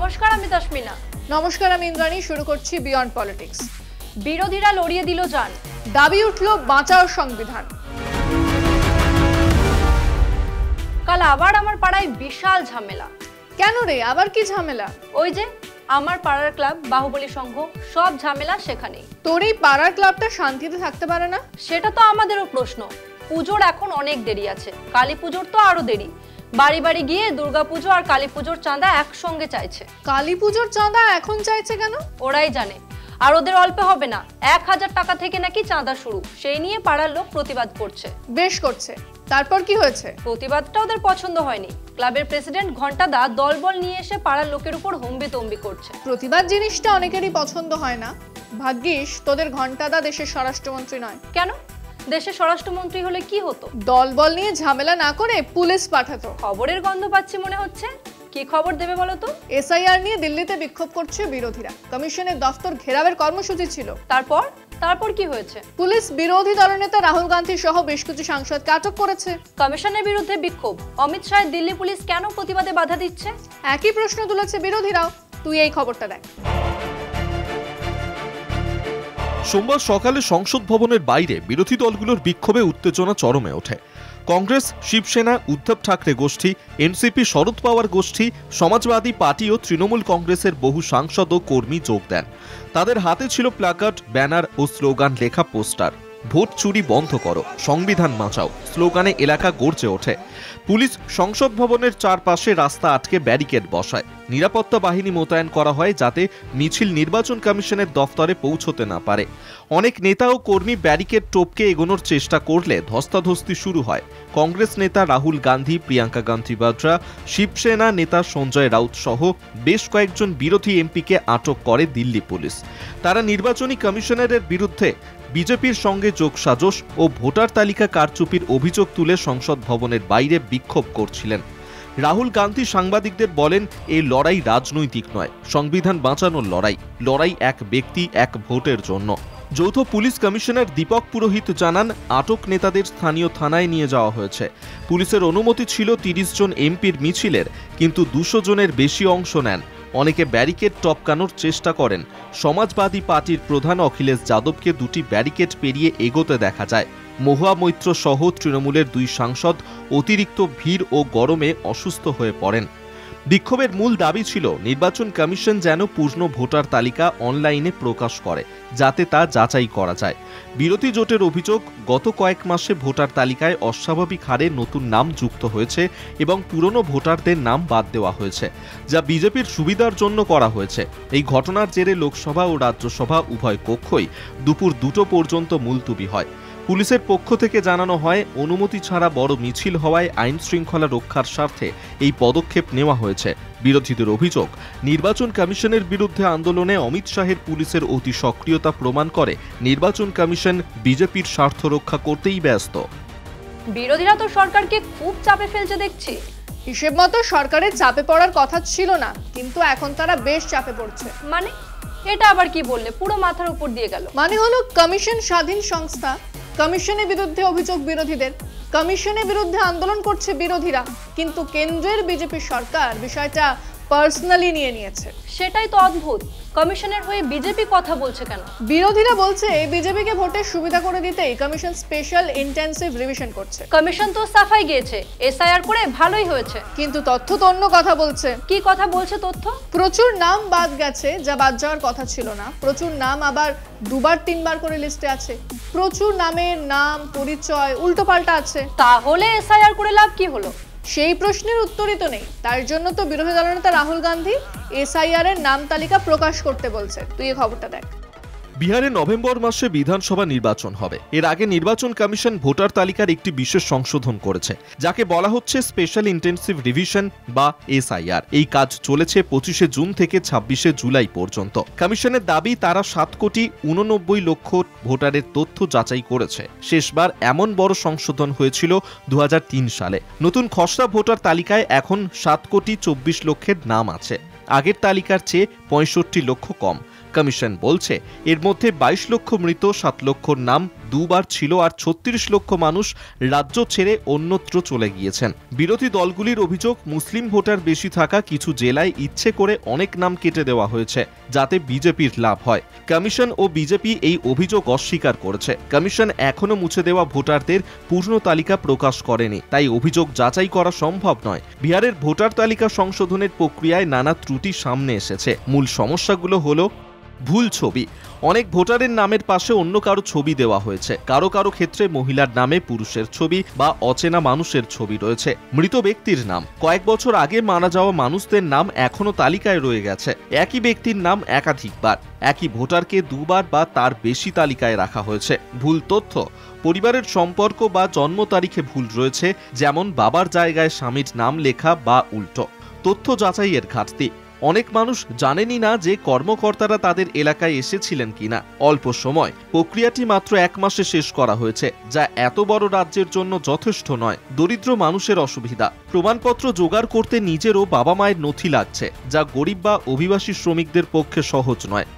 নমস্কার, আমি তাসমিনা। নমস্কার, আমি ইন্দ্রাণী। শুরু করছি বিয়ন্ড পলিটিক্স। বিরোধীরা লড়িয়ে দিল যান, দাবি উঠল বাঁচাও সংবিধান। কাল আবার আমার পাড়ায় বিশাল ঝামেলা। কেন রে, আবার কি ঝামেলা? ওই যে আমার পাড়ার ক্লাব বাহুবলী সংঘ, সব ঝামেলা সেখানেই। তোর এই পাড়ার ক্লাবটা শান্তিতে থাকতে পারে না? সেটা তো আমাদেরও প্রশ্ন। পুজোর এখন অনেক দেরি আছে, কালী পুজোর তো আরো দেরি। বাড়ি বাড়ি গিয়ে দুর্গাপুজো আর কালী পুজোর চাঁদা একসঙ্গে চাইছে। কালী পুজোর চাঁদা এখন চাইছে কেন? ওরাই জানে। আর ওদের অল্পে হবে না, 1000 টাকা থেকে নাকি চাঁদা শুরু। সেই নিয়ে পাড়ার লোক প্রতিবাদ করছে। বেশ করছে, তারপর কি হয়েছে? প্রতিবাদটা ওদের পছন্দ হয়নি। ক্লাবের প্রেসিডেন্ট ঘণ্টাদা দলবল নিয়ে এসে পাড়ার লোকের উপর হম্বিতম্বি করছে। প্রতিবাদ জিনিসটা অনেকেরই পছন্দ হয় না। ভাগ্যিস তোদের ঘণ্টাদা দেশের স্বরাষ্ট্রমন্ত্রী নয়। কেন? দেশের স্বরাষ্ট্রমন্ত্রী হলে কি হতো? দলবল নিয়ে ঝামেলা না করে পুলিশ পাঠাতো। খবরের গন্ধ পাচ্ছি মনে হচ্ছে। কি খবর দেবে বলো তো? এসআইআর নিয়ে দিল্লিতে বিক্ষোভ করছে বিরোধীরা। কমিশনের দফতর ঘেরাওয়ের কর্মসূচি ছিল। তারপর কি হয়েছে? পুলিশ বিরোধী দলনেতা রাহুল গান্ধী সহ বেশ কিছু সাংসদকে আটক করেছে। কমিশনের বিরুদ্ধে বিক্ষোভ, অমিত শাহের দিল্লি পুলিশ কেন প্রতিবাদে বাধা দিচ্ছে? একই প্রশ্ন তুলেছে বিরোধীরাও। তুই এই খবরটা দেখ। সোমবার সকালে সংসদ ভবনের বাইরে বিরোধী দলগুলোর বিক্ষোভে উত্তেজনা চরমে ওঠে। কংগ্রেস, শিবসেনা, উদ্ধব ঠাকরে গোষ্ঠী, এনসিপি, শরদ পাওয়ার গোষ্ঠী, সমাজবাদী পার্টি ও তৃণমূল কংগ্রেসের বহু সাংসদ ও কর্মী যোগ দেন। তাদের হাতে ছিল প্ল্যাকার্ড, ব্যানার ও স্লোগান লেখা পোস্টার। ভোট চুরি বন্ধ করো, সংবিধান বাঁচাও স্লোগানে এলাকা গর্জে ওঠে। পুলিশ সংসদ ভবনের চারপাশে রাস্তা আটকে ব্যারিকেড বসায়। নিরাপত্তা বাহিনী মোতায়েন করা হয় যাতে মিছিল নির্বাচন কমিশনের দফতরে পৌঁছতে না পারে। অনেক নেতা ও কর্মী ব্যারিকেড টপকে এগোনোর চেষ্টা করলে ধস্তাধস্তি শুরু হয়। কংগ্রেস নেতা রাহুল গান্ধী, প্রিয়াঙ্কা গান্ধী বাড্রা, শিবসেনা নেতা সঞ্জয় রাউত সহ বেশ কয়েকজন বিরোধী এমপিকে আটক করে দিল্লি পুলিশ। তারা নির্বাচনী কমিশনারের বিরুদ্ধে বিজেপির সঙ্গে যোগসাজশ ও ভোটার তালিকা কারচুপির অভিযোগ তুলে সংসদ ভবনের বাইরে বিক্ষোভ করছিলেন। রাহুল গান্ধী সাংবাদিকদের বলেন, এই লড়াই রাজনৈতিক নয়, সংবিধান বাঁচানোর লড়াই। লড়াই এক ব্যক্তি, এক ভোটের জন্য। যৌথ পুলিশ কমিশনার দীপক পুরোহিত জানান, আটক নেতাদের স্থানীয় থানায় নিয়ে যাওয়া হয়েছে। পুলিশের অনুমতি ছিল 30 জন এমপির মিছিলের, কিন্তু 200 জনের বেশি অংশ নেন। অনেকে ব্যারিকেড টপকানোর চেষ্টা করেন। সমাজবাদী পার্টির প্রধান অখিলেশ যাদবকে দুটি ব্যারিকেড পেরিয়ে এগোতে দেখা যায়। মহুয়া মৈত্র সহ তৃণমূলের 2 সাংসদ অতিরিক্ত ভিড় ও গরমে অসুস্থ হয়ে পড়েন। বিক্ষোভের মূল দাবি ছিল নির্বাচন কমিশন যেন পূর্ণ ভোটার তালিকা অনলাইনে প্রকাশ করে, যাতে তা যাচাই করা যায়। বিরোধী জোটের অভিযোগ, গত কয়েক মাসে ভোটার তালিকায় অস্বাভাবিক হারে নতুন নাম যুক্ত হয়েছে এবং পুরনো ভোটারদের নাম বাদ দেওয়া হয়েছে, যা বিজেপির সুবিধার জন্য করা হয়েছে। এই ঘটনার জেরে লোকসভা ও রাজ্যসভা উভয় কক্ষই দুপুর 2টো পর্যন্ত মুলতুবি হয়। পুলিশের পক্ষ থেকে জানানো হয়, অনুমতি ছাড়া বড় মিছিল হওয়ায় আইন শৃঙ্খলা রক্ষার স্বার্থে এই পদক্ষেপ নেওয়া হয়েছে। বিরোধীদের অভিযোগ, নির্বাচন কমিশনের বিরুদ্ধে আন্দোলনে অমিত শাহের পুলিশের অতি সক্রিয়তা প্রমাণ করে নির্বাচন কমিশন বিজেপির স্বার্থ রক্ষা করতেই ব্যস্ত। বিরোধীরা তো সরকারকে খুব চাপে ফেলছে দেখছি। হিসেব মতো সরকারের চাপে পড়ার কথা ছিল না, কিন্তু এখন তারা বেশ চাপে পড়ছে। মানে এটা আবার কি বললে? পুরো মাথার উপর দিয়ে গেল। মানে হলো, কমিশন স্বাধীন সংস্থা, কমিশনের বিরুদ্ধে অভিযোগ বিরোধীদের, কমিশনের বিরুদ্ধে আন্দোলন করছে বিরোধীরা, কিন্তু কেন্দ্রের বিজেপি সরকার বিষয়টা পার্সোনালি নিয়ে নিয়েছে। সেটাই তো অদ্ভুত। কমিশনের হয়ে বিজেপি কথা বলছে কেন? বিরোধীরা বলছে বিজেপিকে ভোটের সুবিধা করে দিতেই কমিশন স্পেশাল ইন্টেনসিভ রিভিশন করছে। কমিশন তো সাফাই গিয়েছে, এসআইআর করে ভালোই হয়েছে। কিন্তু তথ্য তো অন্য কথা বলছে। কি কথা বলছে তথ্য? প্রচুর নাম বাদ গেছে, যা বাদ যাওয়ার কথা ছিল না। প্রচুর নাম আবার 2বার 3বার করে লিস্টে আছে। প্রচুর নামের নাম পরিচয় উল্টোপাল্টা আছে। তাহলে এসআইআর করে লাভ কি হলো? সেই প্রশ্নের উত্তরই তো নেই। তার জন্য তো বিরোধী দলনেতা রাহুল গান্ধী এসআইআর এর নাম তালিকা প্রকাশ করতে বলছে। তুই এই খবরটা দেখ। বিহারে নভেম্বর মাসে বিধানসভা নির্বাচন হবে। এর আগে নির্বাচন কমিশন ভোটার তালিকার একটি বিশেষ সংশোধন করেছে, যাকে বলা হচ্ছে স্পেশাল ইন্টেনসিভ রিভিশন বা এসআইআর। এই কাজ চলেছে 25শে জুন থেকে 26শে জুলাই পর্যন্ত। কমিশনের দাবি, তারা 7,89,00,000 ভোটারের তথ্য যাচাই করেছে। শেষবার এমন বড় সংশোধন হয়েছিল 2003 সালে। নতুন খসড়া ভোটার তালিকায় এখন 7,24,00,000 নাম আছে। আগের তালিকার চেয়ে 65 লক্ষ কম। কমিশন বলছে, এর মধ্যে 22 লক্ষ মৃত, 7 লক্ষর নাম দুবার ছিল আর ৩৬ লক্ষ মানুষ রাজ্য ছেড়ে অন্যত্র চলে গিয়েছেন। বিরোধী দলগুলির অভিযোগ, মুসলিম ভোটার বেশি থাকা কিছু জেলায় ইচ্ছে করে অনেক নাম কেটে দেওয়া হয়েছে যাতে বিজেপির লাভ হয়। কমিশন ও বিজেপি এই অভিযোগ অস্বীকার করেছে। কমিশন এখনো মুছে দেওয়া ভোটারদের পূর্ণ তালিকা প্রকাশ করেনি, তাই অভিযোগ যাচাই করা সম্ভব নয়। বিহারের ভোটার তালিকা সংশোধনের প্রক্রিয়ায় নানা ত্রুটি সামনে এসেছে। মূল সমস্যাগুলো হলো ভুল ছবি। অনেক ভোটারের নামের পাশে অন্য কারো ছবি দেওয়া হয়েছে। কারো কারো ক্ষেত্রে মহিলার নামে পুরুষের ছবি বা অচেনা মানুষের ছবি রয়েছে। মৃত ব্যক্তির নাম, কয়েক বছর আগে মারা যাওয়া মানুষদের নাম এখনো তালিকায় রয়ে গেছে। একই ব্যক্তির নাম একাধিকবার, একই ভোটারকে দুবার বা তার বেশি তালিকায় রাখা হয়েছে। ভুল তথ্য, পরিবারের সম্পর্ক বা জন্ম তারিখে ভুল রয়েছে, যেমন বাবার জায়গায় স্বামীর নাম লেখা বা উল্টো। তথ্য যাচাইয়ের ঘাটতি, অনেক মানুষ জানেনই না যে কর্মকর্তারা তাদের এলাকায় এসেছিলেন কিনা। অল্প সময়, প্রক্রিয়াটি মাত্র 1 মাসে শেষ করা হয়েছে, যা এত বড় রাজ্যের জন্য যথেষ্ট নয়। দরিদ্র মানুষের অসুবিধা, প্রমাণপত্র জোগাড় করতে নিজেরও বাবা মায়ের নথি লাগছে, যা গরিব বা অভিবাসী শ্রমিকদের পক্ষে সহজ নয়।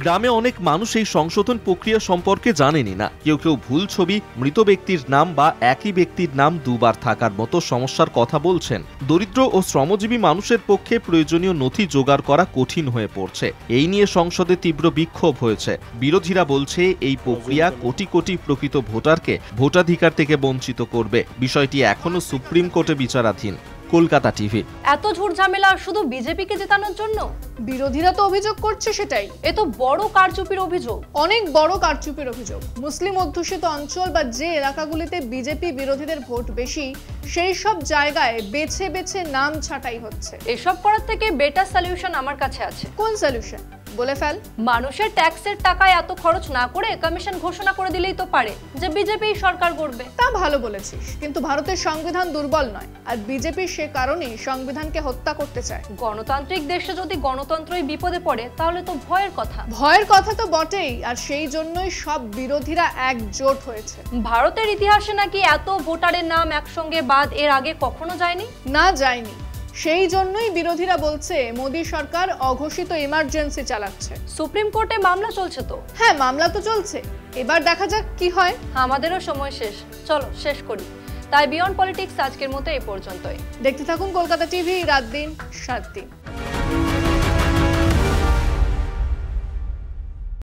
গ্রামে অনেক মানুষ এই সংশোধন প্রক্রিয়া সম্পর্কে জানেনই না। কেউ কেউ ভুল ছবি, মৃত ব্যক্তির নাম বা একই ব্যক্তির নাম দুবার থাকার মতো সমস্যার কথা বলছেন। দরিদ্র ও শ্রমজীবী মানুষের পক্ষে প্রয়োজনীয় নথি জোগাড় করা কঠিন হয়ে পড়ছে। এই নিয়ে সংসদে তীব্র বিক্ষোভ হয়েছে। বিরোধীরা বলছে এই প্রক্রিয়া কোটি কোটি প্রকৃত ভোটারকে ভোটাধিকার থেকে বঞ্চিত করবে। বিষয়টি এখনো সুপ্রিম কোর্টে বিচারাধীন। কলকাতা টিভি। এত ঝুট ঝামেলা শুধু বিজেপিকে জেতানোর জন্য? বিরোধীরা তো অভিযোগ করছে সেটাই। এ তো বড় কারচুপির অভিযোগ, অনেক বড় কারচুপির অভিযোগ। মুসলিম অধ্যুষিত অঞ্চল বা যে এলাকাগুলিতে বিজেপি বিরোধীদের ভোট বেশি, সেই সব জায়গায় বেছে বেছে নাম ছাঁটাই হচ্ছে। এসব করার থেকে বেটার সলিউশন আমার কাছে আছে। কোন সলিউশন? বলে ফেল। মানুষের ট্যাক্সের টাকায় এত খরচ না করে কমিশন ঘোষণা করে দিলেই তো পারে যে বিজেপি সরকার গড়বে। তা ভালো বলেছিস, কিন্তু ভারতের সংবিধান দুর্বল নয়, আর বিজেপি সে কারণেই সংবিধানকে হত্যা করতে চায়। গণতান্ত্রিক দেশে যদি গণতন্ত্রই বিপদে পড়ে তাহলে তো ভয়ের কথা। ভয়ের কথা তো বটেই, আর সেই জন্যই সব বিরোধীরা একজোট হয়েছে। ভারতের ইতিহাসে নাকি এত ভোটারের নাম একসঙ্গে বাদ এর আগে কখনো যায়নি। না, যায়নি। সেই জন্যই বিরোধীরা বলছে মোদী সরকার অঘোষিত ইমার্জেন্সি চালাচ্ছে। সুপ্রিম কোর্টে মামলা চলছে তো? হ্যাঁ, মামলা তো চলছে, এবার দেখা যাক কি হয়। আমাদেরও সময় শেষ, চলো শেষ করি। তাই বিয়ন্ড পলিটিক্স আজকের মতো এই পর্যন্তই। দেখতে থাকুন কলকাতা টিভি, রাত দিন 7 দিন।